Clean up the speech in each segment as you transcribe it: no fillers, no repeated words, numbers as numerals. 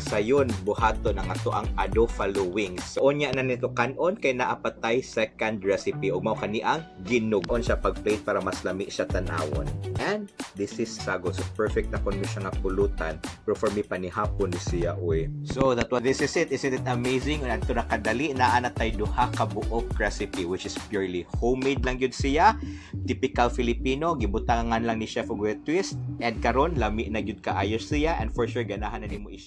sayon buhato ng ato ang adofalo wings. So onya na nito kanon kay naapatay second recipe ug mao kani ang ginugon siya pag-plate para mas lami siya tan-awon. And this is sago, so perfect na kon mi siya nga pulutan, pero for me panihapon ni siya uy. So that one, this is it. Isn't it amazing? Adto na kadali naa na tay duha ka buok recipe which is purely homemade lang gyud siya. Typical Filipino, gibutangan lang ni chef og twist, and karon lami na gyud kaayo siya, and for sure ganahan na nimo i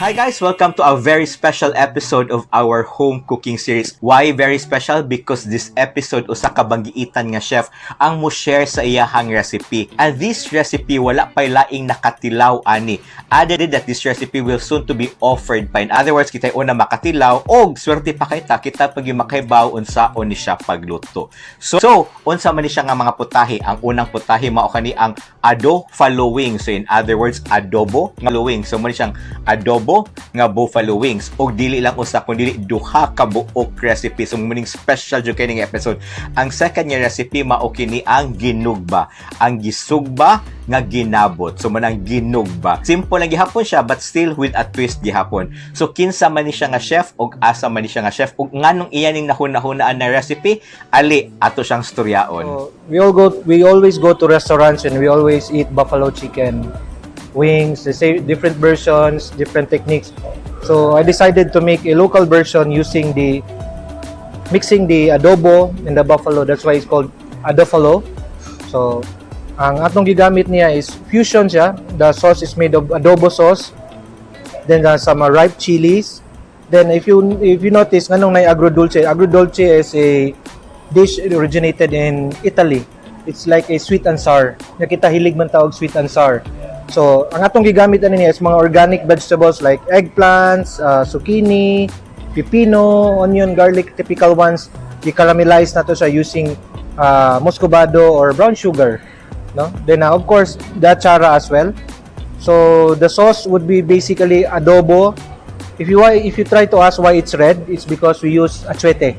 Hi guys! Welcome to a very special episode of our home cooking series. Why very special? Because this episode usa ka banggiitan nga chef ang mo share sa iyahang recipe. And this recipe wala pay laing nakatilaw ani. Added that this recipe will soon to be offered pa. In other words, kita una makatilaw og swerte pa kita pag makaibaw unsaon ni siya pagluto. So unsa man ni siya nga mga putahe? Ang unang putahe mao kani ang adofalo wings. So in other words, adobo nga wings. So mo ni siyang adobo nga buffalo wings, og dili lang usa kundi duha ka buok recipe. So muning special jud kay ning episode. Ang second nga recipe mao kini ang ginugba, ang gisugba nga ginabot. So manang ginugba, simple lang gihapon siya but still with a twist gihapon. So kinsa man ni siya nga chef og asa man ni siya nga chef og nganong iya ning nahuna-hunaan na recipe, ali ato siyang storyaon. So, we always go to restaurants and we always eat buffalo chicken wings, the same different versions, different techniques. So I decided to make a local version using mixing the adobo and the buffalo. That's why it's called adofalo. So ang atong gigamit niya is fusion siya. The sauce is made of adobo sauce, then some ripe chilies. Then if you notice nganong nay agrodolce. Agrodolce is a dish originated in Italy. It's like a sweet and sour. Nakita hilig man tawag sweet and sour. So, ang atong gigamit ani niya is mga organic vegetables like eggplants, zucchini, pipino, onion, garlic, typical ones. I-caramelize na to siya using muscovado or brown sugar, no? Then of course, the achara as well. So, the sauce would be basically adobo. If you try to ask why it's red, it's because we use achuete.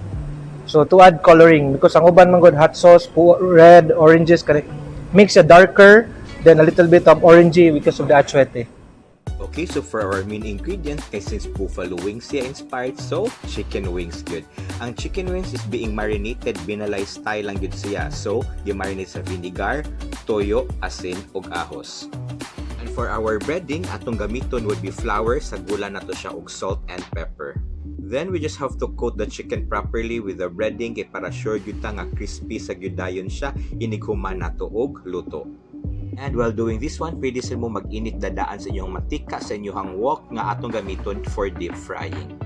So, to add coloring, because ang uban man god hot sauce, red, oranges, makes it darker. Then a little bit of orangey because of the achuete. Okay, so for our main ingredient, kay since buffalo wings siya inspired, so chicken wings good. Ang chicken wings is being marinated, binalay style lang good siya. So, i-marinate sa vinegar, toyo, asin, ug ahos. And for our breading, atong gamiton would be flour, sagula na to siya og salt and pepper. Then we just have to coat the chicken properly with the breading kay para sure gyud ta nga crispy sa gyudayon siya, inighuman nato og luto. And while doing this one, pwede sa mo mag-init dadaan sa inyong mantika sa inyong wok nga atong gamiton for deep frying.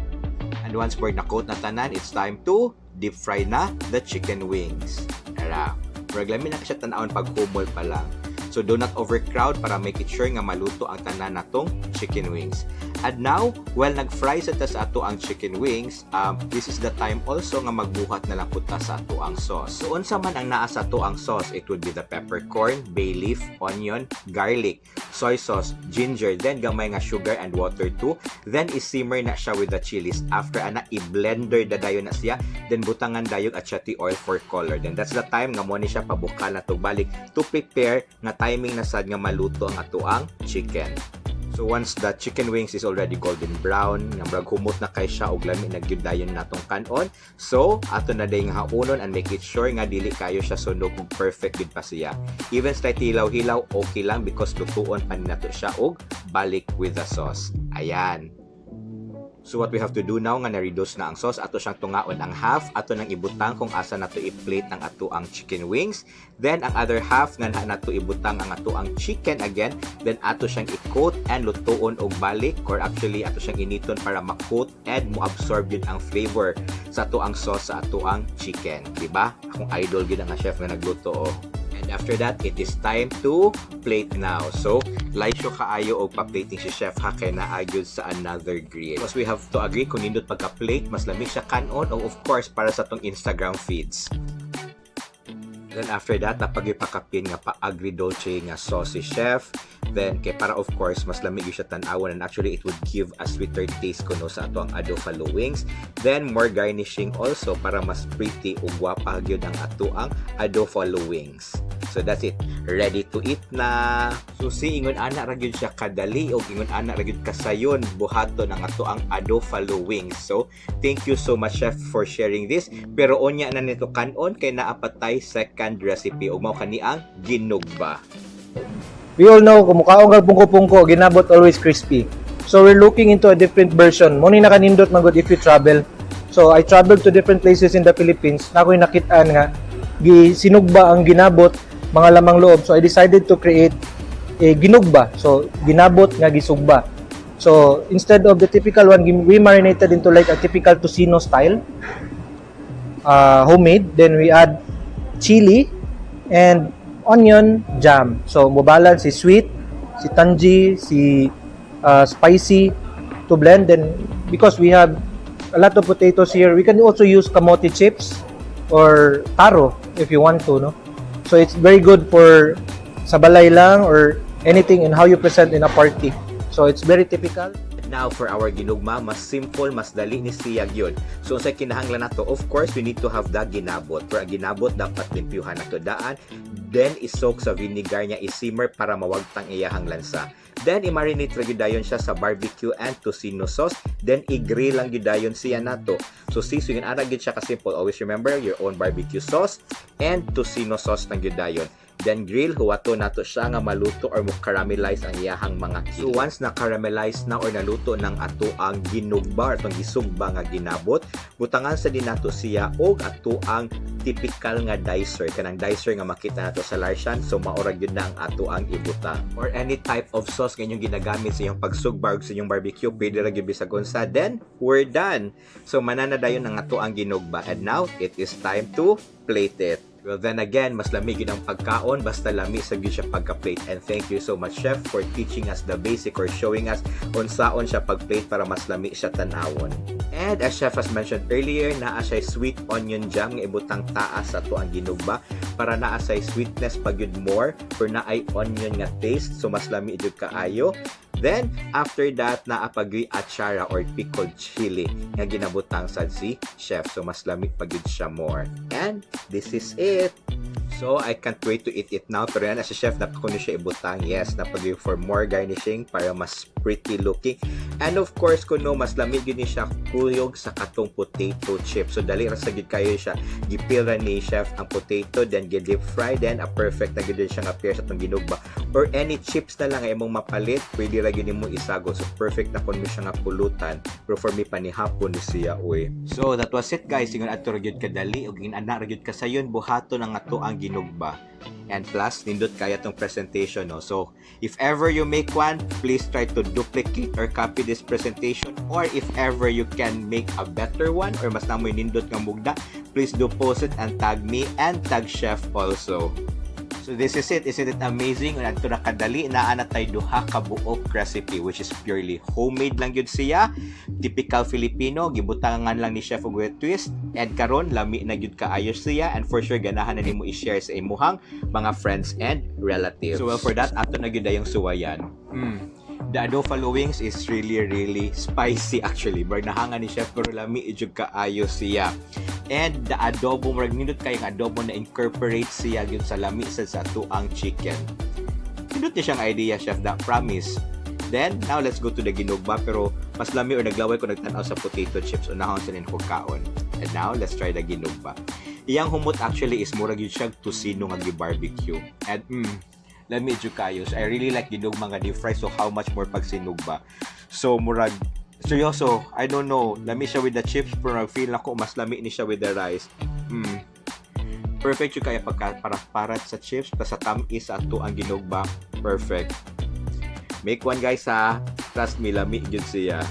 And once we're na-coat na tanan, it's time to deep fry na the chicken wings. Tara, programi na siya tanawon pag humol pa lang. So do not overcrowd para make it sure nga maluto ang tanan natong chicken wings. And now, while nag-fry sa ato ang chicken wings, this is the time also nga magbuhat na lang puta sa ato ang sauce. So unsa man ang naa sa ato ang sauce, it would be the peppercorn, bay leaf, onion, garlic, soy sauce, ginger, then gamay nga sugar and water too. Then i-simmer na siya with the chilies. After ana i-blender dadayon na siya, then butangan dayog at chati oil for color. Then that's the time nga mo ni siya pabukal na to balik to prepare nga timing na sad nga maluto ang ato ang chicken. So once the chicken wings is already golden brown, nga brag humot na kay siya og lami nagyudayon natong kanon. So ato na day nga haunon and make it sure nga dili kayo siya sunog ug perfect gid pa siya. Even slight hilaw-hilaw okay lang because lutuon pa nato siya og balik with the sauce. Ayan. So what we have to do now nga na-reduce na ang sauce, ato siyang tungaon ang half, ato nang ibutang kung asa nato i-plate ang ato ang chicken wings. Then ang other half nga nato ibutang ang ato ang chicken again. Then ato siyang i-coat and lutuon og balik, or actually ato siyang initon para ma-coat and mo-absorb yun ang flavor sa ato ang sauce sa ato ang chicken. Diba? Akong idol gid ang chef nga nagluto oh. And after that, it is time to plate now. So, laisyo kaayo o pa-plating si chef ha kay naagyon sa another grill. Because we have to agree kung nindot pagka-plate, mas lamig siya kanon o of course para sa tong Instagram feeds. Then after that, napagipakapin nga pa agridolce nga sauce si chef. Then kay para of course mas lamig gyud siya tan-awon, and actually it would give a sweeter taste kuno sa ato ang adofalo wings. Then more garnishing also para mas pretty ug gwapa gyud ang ato ang adofalo wings. So that's it. Ready to eat na. So si ingon ana ra gyud siya kadali ug ingon ana ra gyud kasayon buhaton ang ato ang adofalo wings. So thank you so much chef for sharing this. Pero onya na nito kanon kay naapatay second recipe ug mao kani ang ginugba. We all know, kumukaong kag pungko-pungko, ginabot always crispy. So we're looking into a different version. Muna nakanindot man gud if you travel. So I traveled to different places in the Philippines. Na ako'y nakitaan nga sinugba ang ginabot, mga lamang loob. So I decided to create a ginugba. So ginabot nga gisugba. So instead of the typical one, we marinated into like a typical tocino style, homemade. Then we add chili and onion jam. So mabalance si sweet, si tangy, si spicy to blend. Then because we have a lot of potatoes here, we can also use kamote chips or taro if you want to, no? So it's very good for sa balay lang or anything in how you present in a party. So it's very typical. Now for our ginugma, mas simple, mas dali ni siya yun. So sa kinahanglan nato, of course, we need to have the ginabot. For ang ginabot, dapat limpyuhan nato daan. Then isok sa vinegar niya, isimmer para mawagtang iyahang lansa. Then i-marinate ra gyud dayon siya sa barbecue and tocino sauce. Then i-grill lang gyud dayon siya nato. So sisugin ara gyud siya ka simple. Always remember your own barbecue sauce and tocino sauce lang gyud dayon. Then grill, huwato nato siya nga maluto or mo-caramelize ang iyahang mga kilo. So once na-caramelize na or naluto ng ato ang ginugba or itong gisugba nga ginabot, butangan sa din nato siya og ato ang typical nga dicer. Kanang dicer nga makita nato sa Larshan, so maurag yun na ang ato ang ibutang. Or any type of sauce nga inyong ginagamit sa inyong pagsugba or sa inyong barbecue, pwede ra gyud bisag unsa. Then we're done. So manana dayon ang ato ang ginugba. And now it is time to plate it. Well, then again, mas lamig yun ang pagkaon, basta lami sa gyud siya pagka-plate. And thank you so much, Chef, for teaching us the basic or showing us unsaon siya pag-plate para mas lami siya tanawon. And as Chef has mentioned earlier, naa siya sweet onion jam nga ibutang taas sa to ang ginugba para naa siya sweetness pag yun more, for na ay onion nga taste, so mas lami jud kaayo. Then, after that, naapagri achara or pickled chili nga ginabutang sa si Chef. So, mas lamig pag yun siya more. And, this is it. So, I can't wait to eat it now. Pero yan, as a chef, napakunin siya ibutang. Yes, napagri for more garnishing para mas pretty looking. And of course, kuno mas lamig yun siya kuyog sa katong potato chip. So, dali rasagid kayo siya. Gipila ni Chef ang potato, then gi-deep fry, then a perfect na gid siya nga pair sa itong ginugba. Or any chips na lang ay mong mapalit, pwede ra gyud mo isago. So, perfect na kun mo siya nga pulutan. Pero for me, panihapon ni siya, uy. So, that was it, guys. Ingon ato ra gyud kadali, ug ana ra gyud kasayon, buhaton ang ato ang ginugba. And plus, nindot kaya tong presentation, no? So, if ever you make one, please try to duplicate or copy this presentation. Or if ever you can make a better one or mas namoy nindot nga mugda, please do post it and tag me and tag Chef also. So this is it. Isn't it amazing? Unad to na kadali na anatay duha ka buok recipe which is purely homemade lang yun siya. Typical Filipino, gibutangan lang ni Chef og twist. And karon lami na gyud kaayo siya, and for sure ganahan na nimo i-share sa imuhang mga friends and relatives. So well, for that ato na gyud dayong suwayan. The adofalo wings is really spicy actually. Bar nahangan ni Chef pero lami jud kaayo siya. And the adobo, marag nindot kayong adobo na incorporate siya yun sa lami sa tuang chicken. Nindot niya siyang idea, Chef, that promise. Then, now let's go to the ginugba, pero mas lami or naglaway ko nagtanaw sa potato chips, unahon sa ninyo kaon. And now, let's try the ginugba. Iyang humot actually is murag yun siya tusino nga barbecue. And, lami jud kayo. So, I really like ginugba nga deep fry, so how much more pag sinugba. So, murag seryoso, I don't know. Lami siya with the chips, pero feel ako mas lami ni siya with the rice. Perfect yung kaya pagka-parat sa chips, plus sa tamis at to ang ginugba. Perfect. Make one guys ha. Trust me, lami yun siya.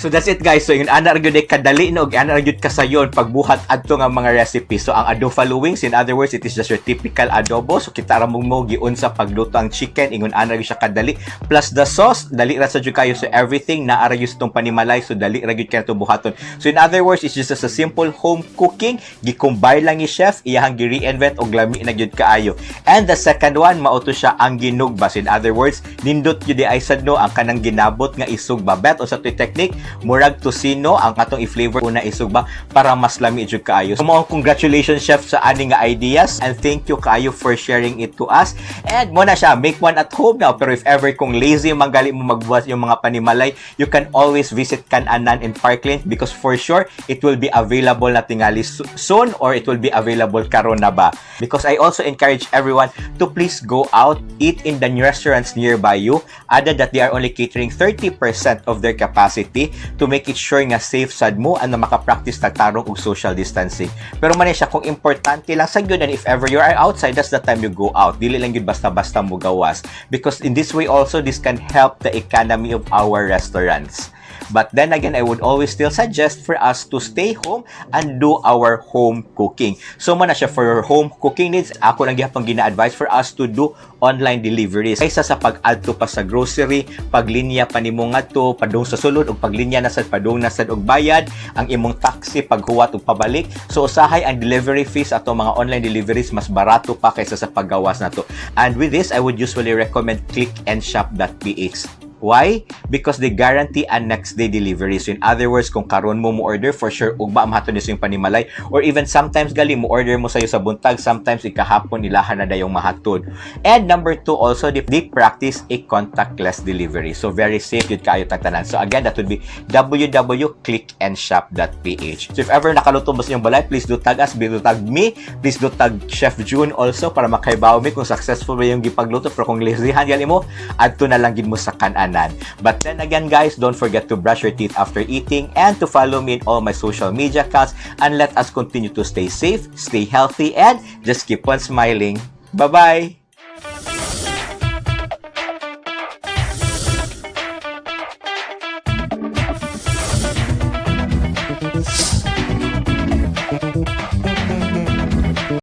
So that's it guys. So yung ana gyud ay kadali no og ana gyud kasayon pagbuhat adto nga mga recipe. So ang adobo wings, in other words, it is just your typical adobo. So kita ra mo giunsa pagluto ang chicken ingon ana gyud siya kadali. Plus the sauce, dali ra sa jud kayo. So everything naa ra gyud tong panimalay. So dali ra gyud kayo to buhaton. So in other words, it's just a simple home cooking. Gikumbay lang ni chef, iyahang gi-reinvent og lami na gyud kaayo. And the second one, mao to siya ang ginugba. So in other words, nindot gyud di ay sadno ang kanang ginabot nga isugba. Bet o sa toy technique, murag tosino ang atong i-flavor una isugba para mas lami jud kaayo. So mo congratulations chef sa ani nga ideas and thank you kaayo for sharing it to us. And mo na siya, make one at home now. Pero if ever kung lazy manggali mo magbuhat yung mga panimalay, you can always visit Can-Anan in Parkland because for sure it will be available na tingali soon or it will be available karon na ba. Because I also encourage everyone to please go out, eat in the restaurants nearby you. Added that they are only catering 30% of their capacity to make it sure nga safe sad mo and na makapractice tagtarong og social distancing. Pero man siya kung importante lang sa gyud, and if ever you are outside, that's the time you go out. Dili lang gyud basta-basta mo gawas. Because in this way also, this can help the economy of our restaurants. But then again, I would always still suggest for us to stay home and do our home cooking. So man na siya for your home cooking needs, ako lang gyapon gina-advise for us to do online deliveries. Kaysa sa pag-adto pa sa grocery, paglinya pa nimo ngadto, padung sa sulod ug paglinya na sad padung na sad og bayad, ang imong taxi paghuwat ug pabalik. So usahay ang delivery fees ato mga online deliveries mas barato pa kaysa sa paggawas nato. And with this, I would usually recommend clickandshop.ph. Why? Because they guarantee a next day delivery. So in other words, kung karon mo order, for sure ugma mahaton niyo yung panimalay, or even sometimes gali mo order mo sayo sa buntag, sometimes ikahapon ilahan na dayong mahatod. And number 2 also, they practice a contactless delivery. So very safe yun kaayo tagtanan. So again, that would be www.clickandshop.ph. So if ever nakaluto mo sa inyong balay, please do tag us, please do tag me, please do tag Chef June also para makaibaw mi kung successful ba yung gipagluto. Pero kung lazyhan gali mo, adto na lang gid mo sa Can-Anan. But then again guys, don't forget to brush your teeth after eating and to follow me in all my social media accounts, and let us continue to stay safe, stay healthy, and just keep on smiling. Bye-bye!